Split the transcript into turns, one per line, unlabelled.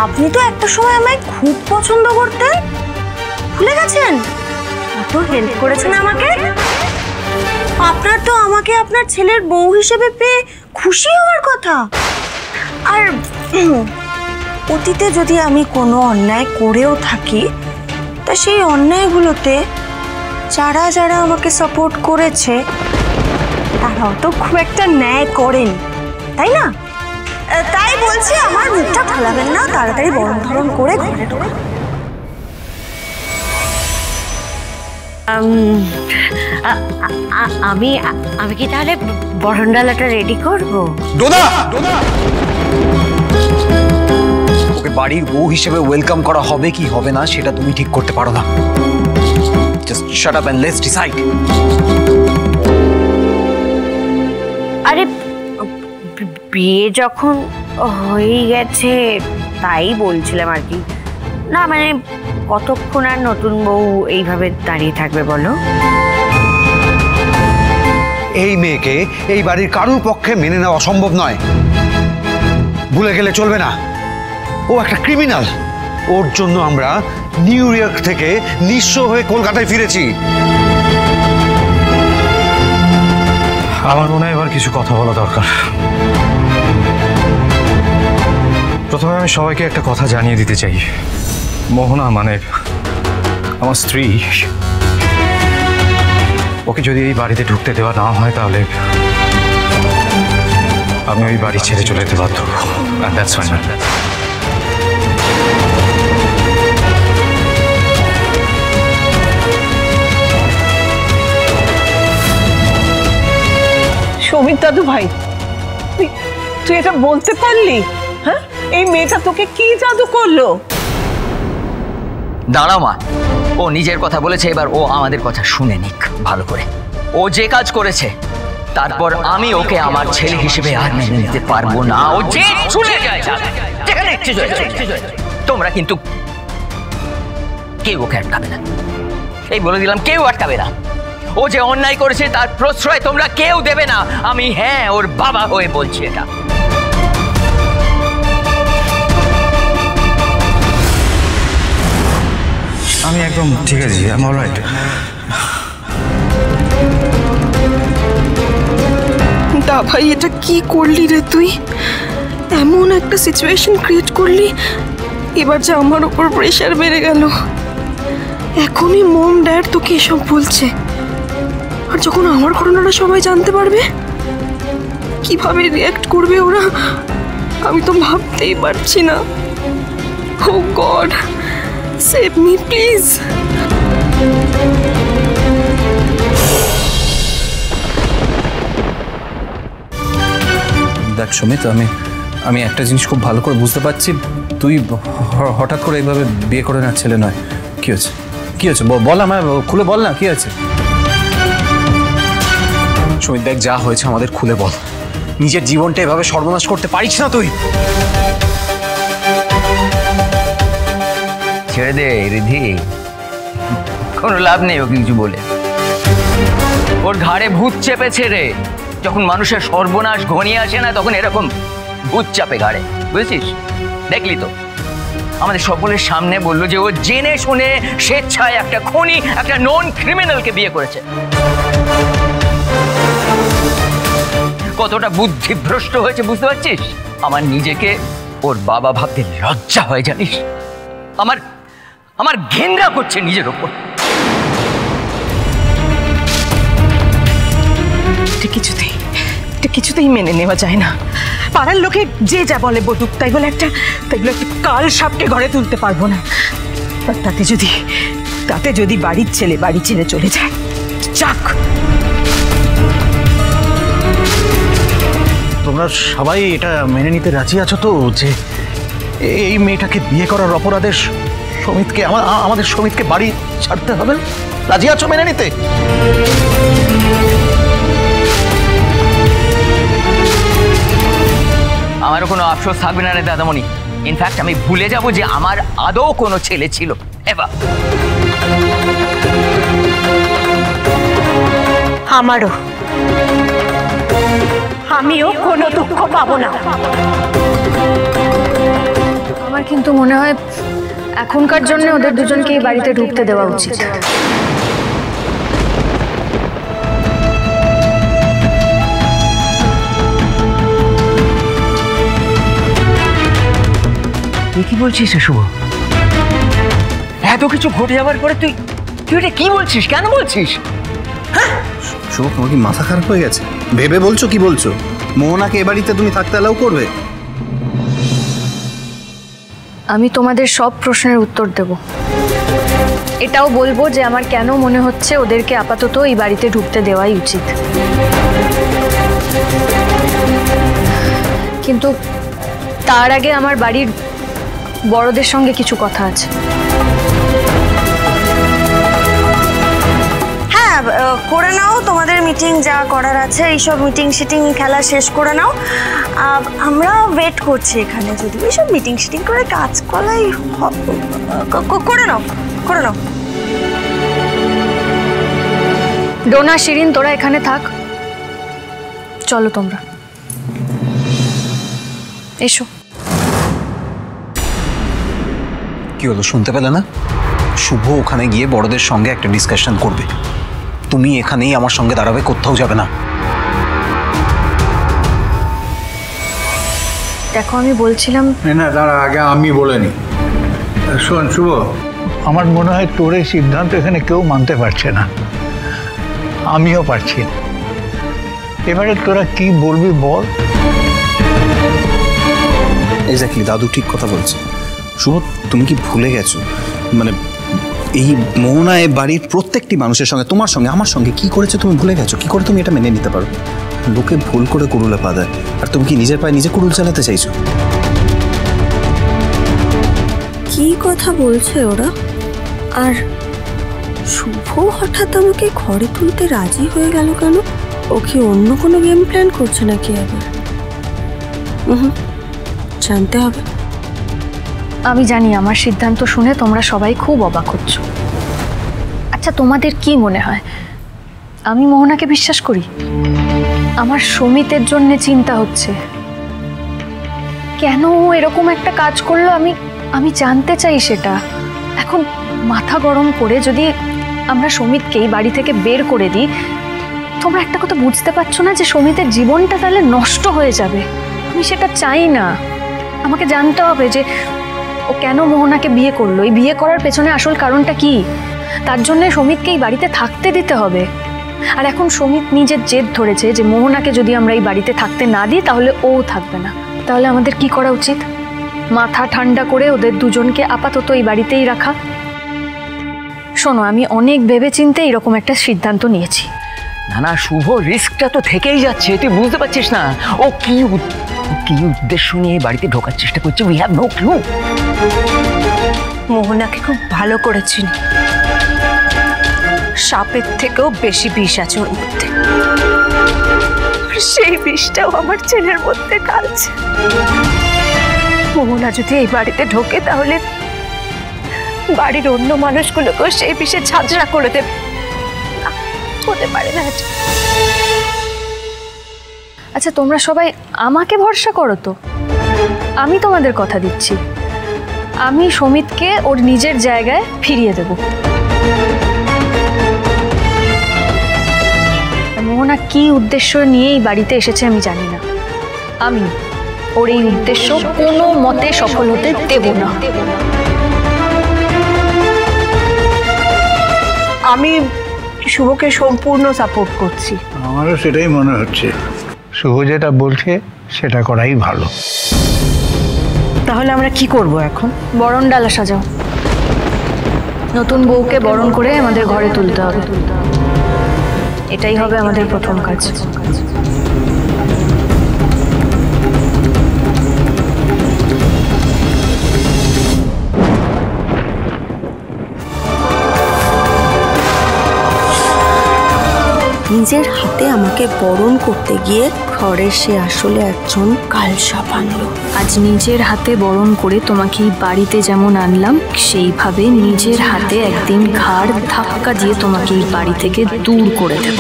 আপনি তো একটা সময় আমায় খুব পছন্দ করতেন, ভুলে গেছেন? কত হেল্প করেছেন আমাকে। আপনার তো আমাকে আপনার ছেলের বউ হিসেবে পেয়ে খুশি হওয়ার কথা। আর অতীতে যদি আমি কোনো অন্যায় করেও থাকি, তা সেই অন্যায়গুলোতে যারা যারা আমাকে সাপোর্ট করেছে তারাও তো খুব একটা ন্যায় করেন, তাই না? তাই বলছি, আমার মুখটা ফেলাবেন না, তাড়াতাড়ি বরণ ধরন করে ঘরে ঢোকান।
আমি আমি কি তাহলে বরণ ডালাটা রেডি করবো?
ওকে বাড়ির বউ হিসেবে ওয়েলকাম করা হবে কি হবে না সেটা তুমি ঠিক করতে পারো না। Just shut up and let's decide.
আরে বিয়ে যখন হয়ে গেছে তাই বলছিলাম আর কি। না মানে কতক্ষণ আর নতুন বউ এইভাবে দাঁড়িয়ে থাকবে বলো?
এই মেয়েকে এই বাড়ির কারোর পক্ষে মেনে নেওয়া অসম্ভব নয়। ভুলে গেলে চলবে না, ও একটা ক্রিমিনাল। ওর জন্য আমরা নিউ ইয়র্ক থেকে নিঃস্ব হয়ে কলকাতায় ফিরেছি।
আমার মনে হয় এবার কিছু কথা বলা দরকার। প্রথমে আমি সবাইকে একটা কথা জানিয়ে দিতে চাই। মোহনা মানে আমার স্ত্রী, ওকে যদি এই বাড়িতে ঢুকতে দেওয়া না হয় তাহলে আমি ওই বাড়ি ছেড়ে চলে যেতে বাধ্য। And that's fine.
সৌমিক দাদু ভাই, তুই এটা বলতে পারলি? হ্যাঁ, এই মেয়েটা তোকে কি জাদু করলো?
দাঁড়াও মা, ও নিজের কথা বলেছে, এবার ও আমাদের কথা শুনে নিক ভালো করে। ও যে কাজ করেছে তারপর আমি ওকে আমার ছেলে হিসেবে আর মেনে নিতে পারবো না। ও যে চলে যায় যেখানে ইচ্ছে চলে যায়। তোমরা কিন্তু কেউ ওকে আটকাবে না, এই বলে দিলাম, কেউ আটকাবে না। ও যে অন্যায় করেছে তার প্রশ্রয় তোমরা কেউ দেবে না। আমি হ্যাঁ ওর বাবা হয়ে বলছি এটা।
আমি একদম ঠিক আছি, আই এম অলরাইট।
দা ভাই, এটা কি করলি রে তুই? এমন একটা সিচুয়েশন ক্রিয়েট করলি, এবার যে আমার উপর প্রেশার বেড়ে গেল। এখনই মম ড্যাড তোকে এসব বলছে, আর যখন আমার ঘটনাটা সবাই জানতে পারবে কিভাবে রিঅ্যাক্ট করবে ওরা, আমি তো ভাবতেই পারছি না। ও গড, সেভ মি প্লিজ।
দেখ সুমিত, আমি একটা জিনিস খুব ভালো করে বুঝতে পারছি, তুই হঠাৎ করে এইভাবে বিয়ে করে না ছেলে নয়। কি হয়েছে, কি হয়েছে বল, আমায় খুলে বল না কি আছে। সুমিত দেখ, যা হয়েছে আমাদের খুলে বল। নিজের জীবনটা এভাবে সর্বনাশ করতে পারিস না তুই।
ছেড়ে দে রিধি, কোনো লাভ নেই ওকে কিছু বলে। ওর ঘাড়ে ভূত চেপেছে রে। যখন মানুষের সর্বনাশ ঘনিয়ে আসে না তখন এরকম ভূত চাপে ঘাড়ে, বুঝেছিস? দেখলি তো আমাদের সকলের সামনে বললো যে ও জেনে শুনে স্বেচ্ছায় একটা খুনি, একটা নন ক্রিমিনালকে বিয়ে করেছে। কতটা বুদ্ধিভ্রষ্ট হয়েছে বুঝতে পারছিস? আমার নিজেকে ওর বাবা ভাবতে লজ্জা হয় জানিস। আমার ঘেন্না করছে নিজের ওপর।
কিছুতেই মেনে নেওয়া যায় না। পাড়ার লোকে যে যা বলে বলুক, তাই বলে একটা কাল সাপকে ঘরে তুলতে পারবো না। তাতে যদি বাড়ির ছেলে বাড়ি ছেড়ে চলে যায়, যাক।
তোমরা সবাই এটা মেনে নিতে রাজি আছো তো যে এই মেয়েটাকে বিয়ে করার অপরাধে সমিতকে, আমাদের সমিতকে বাড়ি ছাড়তে হবে? রাজি আছো মেনে নিতে?
আমারও কোনো আফসোস থাকবে না রে দাদামণি। ইনফ্যাক্ট আমি ভুলে যাব যে আমার আদৌ কোনো ছেলে ছিল। এবার
আমারও, আমিও কোনো দুঃখ পাবো না।
আমার কিন্তু মনে হয় এখনকার জন্য ওদের দুজনকে এই বাড়িতে ঢুকতে দেওয়া উচিত।
তুই কি বলছিস শুভ? এত কিছু ঘটে যাওয়ার পরে তুই তুই এটা কি বলছিস? কেন বলছিস?
শুভ, তোমার কি মাথা খারাপ হয়ে গেছে? ভেবে বলছো কি বলছো? মোহনাকে এ বাড়িতে তুমি থাকতে অ্যালাউ করবে?
আমি তোমাদের সব প্রশ্নের উত্তর দেব। এটাও বলবো যে আমার কেন মনে হচ্ছে ওদেরকে আপাতত এই বাড়িতে ঢুকতে দেওয়াই উচিত। কিন্তু তার আগে আমার বাড়ির বড়দের সঙ্গে কিছু কথা আছে।
হ্যাঁ, করে নাও তোমাদের মিটিং যা করার আছে, এইসব মিটিং শিটিং খেলা শেষ করে নাও। আমরা ওয়েট করছি এখানে। যদি এইসব মিটিং শিটিং করে কাজ করাই করে নাও, করে নাও।
ডোনা, শিরিন, তোরা এখানে থাক। চলো তোমরা, এসো।
কি হলো, শুনতে পেলে না? শুভ ওখানে গিয়ে বড়দের সঙ্গে একটা ডিসকাশন করবে। তুমি এখানেই আমার সঙ্গে দাঁড়াবে, কোথাও যাবে না।
দেখো, আমি বলছিলাম
না দাঁড়া, আগে আমি বলে নি। শোন শুভ, আমার মনে হয় তোর এই সিদ্ধান্ত এখানে কেউ মানতে পারছে না, আমিও পারছি না। এবারে তোরা কি বলবি বল।
এক্স্যাক্টলি, দাদু ঠিক কথা বলছে। শুভ, তুমি কি ভুলে গেছো? মানে এই মোহনা এ বাড়ির প্রত্যেকটি মানুষের সঙ্গে, তোমার সঙ্গে, আমার সঙ্গে কি করেছে তুমি ভুলে গেছো? কি করে তুমি এটা মেনে নিতে পারো? লোকে ভুল করে কুড়ুলে পা দেয়, আর তুমি কি নিজের পায়ে নিজে কুড়ুল চালাতে চাইছো?
কি কথা বলছে ওরা? আর শুভ হঠাৎ আমাকে ঘরে তুলতে রাজি হয়ে গেল কেন? ও কি অন্য কোনো গেম প্ল্যান করছে নাকি আবার? জানতে হবে।
আমি জানি আমার সিদ্ধান্ত শুনে তোমরা সবাই খুব অবাক হচ্ছ। আচ্ছা, তোমাদের কি মনে হয় আমি মোহনাকে বিশ্বাস করি? আমার সমিতের জন্য চিন্তা হচ্ছে। কেন ও এরকম একটা কাজ করলো আমি জানতে চাই সেটা। এখন মাথা গরম করে যদি আমরা সমিতকেই বাড়ি থেকে বের করে দিই, তোমরা একটা কথা বুঝতে পারছো না যে সমিতের জীবনটা তাহলে নষ্ট হয়ে যাবে? আমি সেটা চাই না। আমাকে জানতে হবে যে ও কেন মোহনাকে বিয়ে করলো, এই বিয়ে করার পেছনে আসল কারণটা কি। তার জন্য সমিতকে এই বাড়িতে থাকতে দিতে হবে। আর এখন সমিত নিজের জেদ ধরেছে যে মোহনাকে যদি আমরা এই বাড়িতে থাকতে না দিই তাহলে ও থাকবে না। তাহলে আমাদের কি করা উচিত? মাথা ঠান্ডা করে ওদের দুজনকে আপাতত এই বাড়িতেই রাখা। শোনো, আমি অনেক ভেবেচিন্তে এরকম একটা সিদ্ধান্ত নিয়েছি।
না না শুভ, রিস্কটা তো থেকেই যাচ্ছে, তুই বুঝতে পারছিস না? ও কি উদ্দেশ্য নিয়ে বাড়িতে ঢোকার চেষ্টা করছে? We have no clue.
মোহনাকে খুব ভালো করে চিনি। সাপের থেকেও বেশি বিষ আছে ওর মধ্যে। সেই বিষটাও আমার ছেলের মধ্যে কালছে। মোহনা যদি এই বাড়িতে ঢোকে তাহলে বাড়ির অন্য মানুষগুলোকেও সেই বিষে ঝাঁঝরা করে দেবে। হতে পারে না এটা।
আচ্ছা, তোমরা সবাই আমাকে ভরসা করো তো। আমি তোমাদের কথা দিচ্ছি, আমি সমিতকে ওর নিজের জায়গায় ফিরিয়ে দেব। মোহনা কি উদ্দেশ্য নিয়ে এই বাড়িতে এসেছে আমি জানি না। আমি ওর এই উদ্দেশ্য কোনো মতে সফল হতে দেব না।
আমি শুভকে সম্পূর্ণ সাপোর্ট করছি।
আমারও সেটাই মনে হচ্ছে। শুভ যেটা বলছে সেটা করাই ভালো।
তাহলে আমরা কি করব এখন?
বরণ ডালা সাজাও। নতুন বউকে বরণ করে আমাদের ঘরে তুলতে হবে। এটাই হবে আমাদের প্রথম কাজ।
নিজের হাতে আমাকে বরণ করতে গিয়ে ঘরের সে আসলে একজন কালসাপ আনলো।
আজ নিজের হাতে বরণ করে তোমাকে বাড়িতে যেমন আনলাম, সেইভাবে নিজের হাতে একদিন ঘাড় ধাক্কা দিয়ে তোমাকে এই বাড়ি থেকে দূর করে দেব।